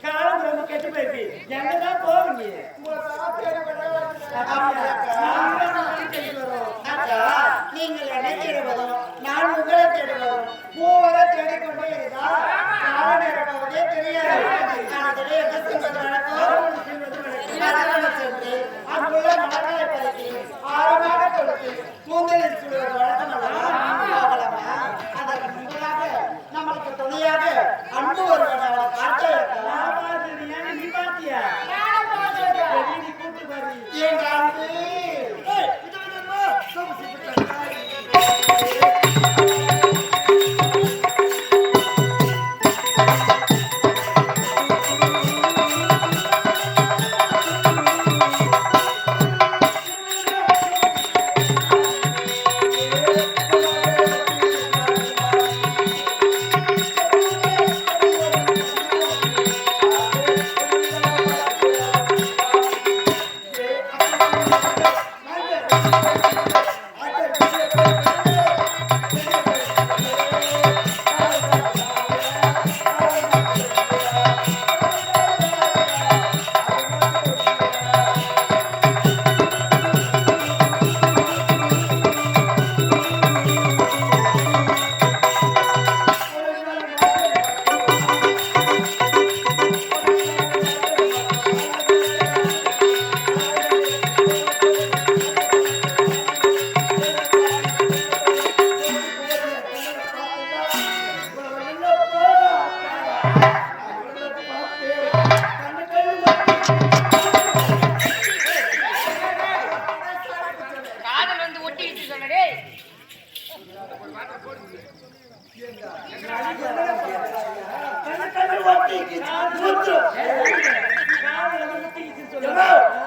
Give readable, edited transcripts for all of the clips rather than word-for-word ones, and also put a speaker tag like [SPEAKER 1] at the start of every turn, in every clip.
[SPEAKER 1] காலம் ரொம்ப கெட்டு போயிருக்கு. எங்கதான் போவீங்க?
[SPEAKER 2] நீங்கள் என்ன தேடுவதும் நான் உங்களை தேடுவதும் மூவரை தேடிக்கொண்டே இருந்தால் கால நேரம் போவதே தெரியாது. சென்று அங்குள்ள மலர்களை பறித்து ஆழமாக கொடுத்து கூந்தலில் சுடுவது வழக்கம் அல்லவா? அதற்கு முன்பதாக நம்மளுக்கு துணையாக அன்பு ஒருவன் அவளை பார்த்தா
[SPEAKER 1] நீ பாத்தியா? கூட்டு பாரு
[SPEAKER 2] என் அன்பு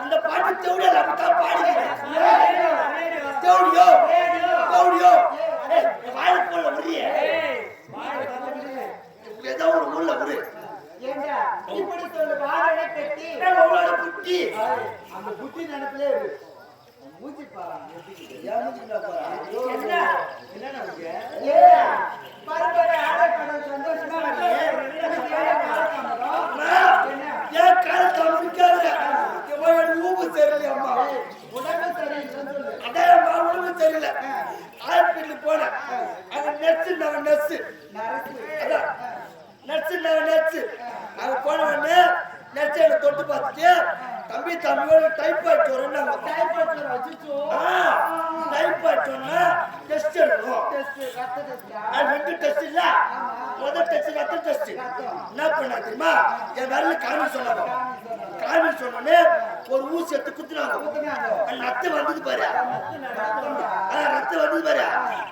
[SPEAKER 2] இந்த பாட்டு தேவடியா பாடுகிறேன். ஏதோ ஒரு முள்ள முடி அந்த புத்தி நினைப்பிலே மூச்சு தெரியல. ஹாஸ்பிட்டல் போன அங்க நர்ஸ் அங்க போன உடனே நர்ஸ் என்ன தொட்டு பார்த்துட்டு தம்பியோட டைபாய்ட் வரணும். டைபாய்ட் சொன்னா டெஸ்ட் எடுக்கணும். அது 2 டெஸ்ட் இல்ல. முதல் டெஸ்ட் ரத்த டெஸ்ட். என்ன பண்ணா தெரியுமா? என் வரல காமி சொன்னோன்னே ஒரு ஊசி எடுத்து குத்துனாங்க. ரத்தம் வந்தது பாரு.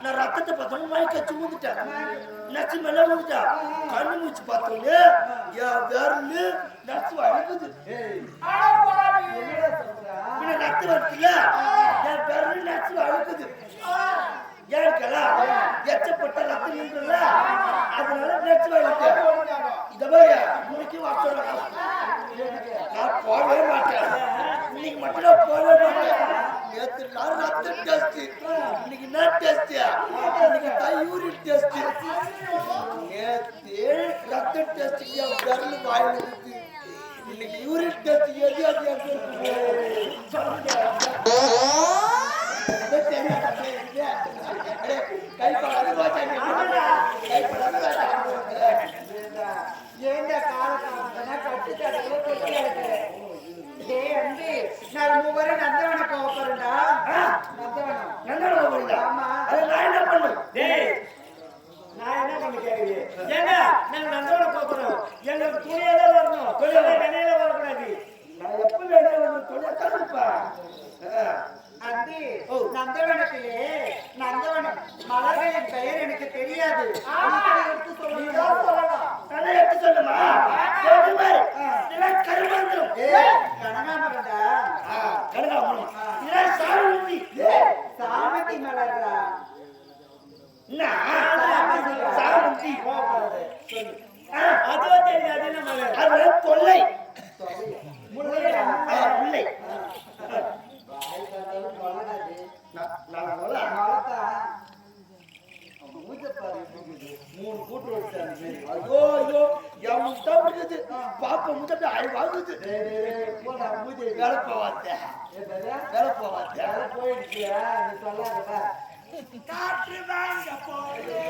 [SPEAKER 2] நான் ரத்தத்தை பார்த்தோன்னு மயக்க சுமந்துட்டேன். நச்சு மேல வந்துட்டேன். கண்ணு மூச்சு பார்த்தோன்னு என் விரல் நச்சு அழுகுது. ரத்தம் வருதுல என் விரல் நச்சு அழுகுது. ஏற்கலாம் எச்சப்பட்ட ரத்தம் நின்றுல அதனால நச்சு அழுகு. இந்த மாதிரி இன்னைக்கு நான் போகவே மாட்டேன். இன்னைக்கு மட்டும் நான் போகவே மாட்டேன். நேற்று நான் ரத்த டெஸ்ட், இன்னைக்கு என்ன டெஸ்ட்? இன்னைக்கு யூரின் டெஸ்ட். நேற்று ரத்த டெஸ்ட் என் விரல் வாயில் இருக்கு. இன்னைக்கு யூரின் டெஸ்ட் ஏந்த காலத்தான கட்டுத்தடையில கொட்டியாரு. நான் மூவரை நந்தவனம் போக போறேன்டா. நந்தவனம் போறேன்டா. ஆமா. நான் என்ன பண்ணும்? நான் என்ன பண்ண கேக்குறீங்க? ஏங்க நாங்க நந்தவனம் போறோம். எங்களுக்கு துணியில வரணும். துணியில கனையில வரக்கூடாது. நான் எப்ப வேணும் ஒரு துணியை தருப்பா. அண்டி நந்தவனத்திலே நந்தவனம் மலர்களின் பெயர் எனக்கு தெரியாது. எடுத்து சொல்லலாம். எடுத்து சொல்லுமா? கருமாந்திரம் கனகாமரண்டா. கனகாமரம் சாமந்தி. சாமந்தி மலர்டா. சாமந்தி அதுவும் தெரியாது. அது தொல்லை. முத்தா முடியுது பாப்பா முத்தா ஆய் வாங்குது
[SPEAKER 1] போடா மூதி
[SPEAKER 2] வேலை போவாத வேலை போவாத
[SPEAKER 1] போயிடுச்சியா நீ சொல்லாதடா
[SPEAKER 2] காற்று வாங்க போதே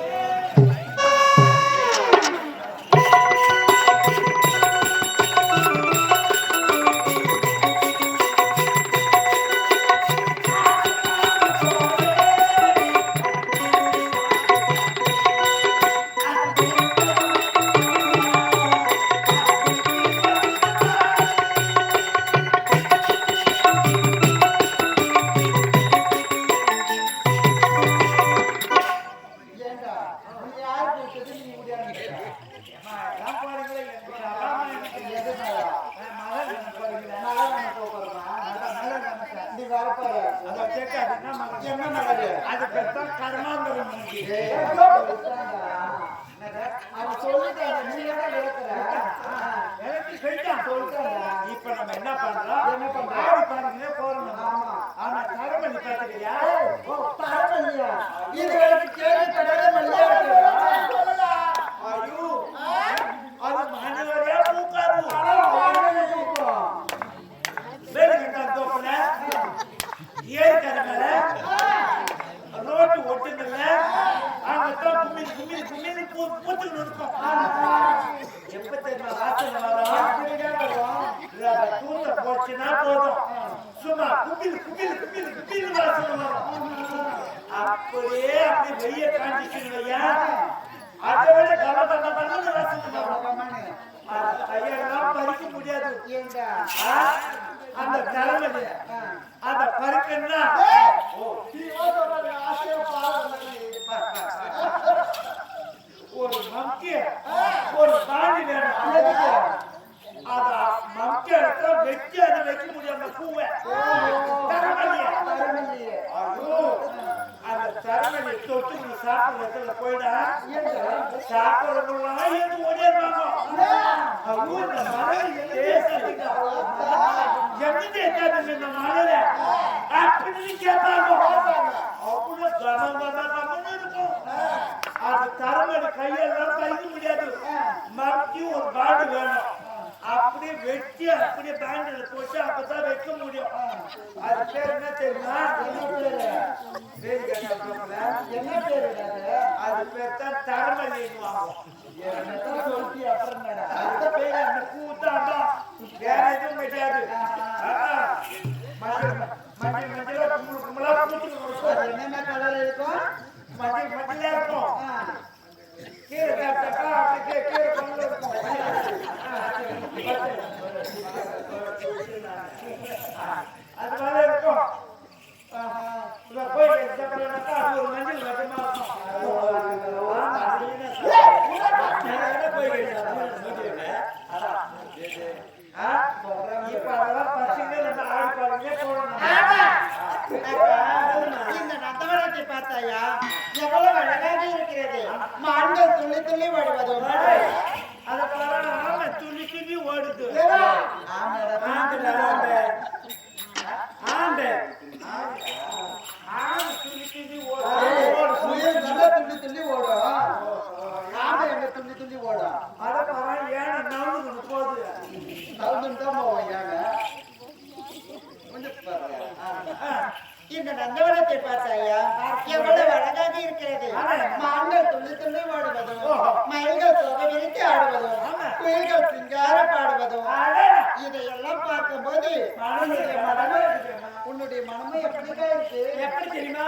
[SPEAKER 1] இப்ப நம்ம என்ன பண்றோம் ஆடி பாருங்க போறோம் ஆனா தரமணி பாத்துக்கிறியா
[SPEAKER 2] இது எனக்கு கேள்விப்படாத மல்லியா
[SPEAKER 1] ஐயோ அது மணிவரையா பூக்காது வேலை கட்டான் தோப்புல ஏற்கனவே மேல ரோட்டு ஒட்டுங்கல்ல அங்கத்தான் கும்மில் கும்மில் கும்மில் பூத்துக்கிட்டு இருக்கும் எப்ப தெரியுமா வாசனை வரும் தூத்த போச்சுன்னா போதும் சும்மா கும்மில் கும்மில் கும்மில் கும்மில் வாசனை வரும் அப்படியே அப்படி வெய்ய காண்டிச்சுங்கய்யா அதை விட கம கம கமன்னு வாசனை வரும் கையெல்லாம் பறிக்க முடியாது அந்த தலைமை அந்த பருக்கன்னா ஒரு மங்கிய ஒரு தாண்டி வேணும் அத மங்கிய வெட்டி அதை வைக்க முடியும் அந்த பூவை அந்த தரமணி தொட்டு நீ சாப்பிடுறதுல போயிடா சாப்பிடுறவங்க எது ஓடிடுவாங்க எப்படி இருக்காது இந்த மழையில அப்படின்னு கேட்பாங்க அவ்வளவு கமன்னு இருக்கும் அது தரமணி கையெல்லாம் கழிக்க முடியாது மறுபடி ஒரு பாண்டு வேணும் அப்படியே வெட்டி அப்படியே பேண்டில் போட்டு அப்பதான் வைக்க முடியும் அது பேர் என்ன தெரியுமா என்ன பேரு அது பேர் தான் தரமணி அந்த பேர் அந்த கூத்தாண்டா வேற எதுவும் கிடையாது மஞ்சள் மஞ்சள் கும்பலா கூட்டு
[SPEAKER 2] என்னென்ன கலர் இருக்கும்
[SPEAKER 1] மஞ்சள் மஞ்சளா இருக்கும் கீரை சாப்பிட்டாக்கா அப்படியே கீரை கொண்டு இருக்கும் அது மாதிரி இருக்கும் போய் சாப்பிடனாக்கா அது ஒரு மஞ்சள் வட்டமா இப்ப அதெல்லாம் பசங்க நம்ம ஆடி பாருங்க போடணும்
[SPEAKER 2] இந்த நந்தவனத்தை பார்த்தாயா எவ்வளவு அழகாக இருக்கிறது மான்கள் துள்ளி துள்ளி ஓடுவதும்
[SPEAKER 1] அதை பாரு ஆமை துள்ளி துள்ளி ஓடுது ஆண்டை ஆமை துள்ளி துள்ளி
[SPEAKER 2] துள்ளி துள்ளி ஓடும் ஆமை எங்க துள்ளி துள்ளி ஓடும்
[SPEAKER 1] அதை பாரு ஏன்னா நவுந்து போகுது
[SPEAKER 2] தகுந்துன்னு தான் போவோம் ஏங்க இந்த நந்தவனத்தை பார்த்தாயா எவ்வளவு அழகாக இருக்கிறது மான்கள் துள்ளி துள்ளி ஓடுவதும் மயில்கள் தொகை விரித்து ஆடுவதும் குயில்கள் சிங்கார பாடுவதும் இதையெல்லாம் பார்க்கும்போது உன்னுடைய மனமும் எப்படிதான் இருக்கு
[SPEAKER 1] எப்படி தெரியுமா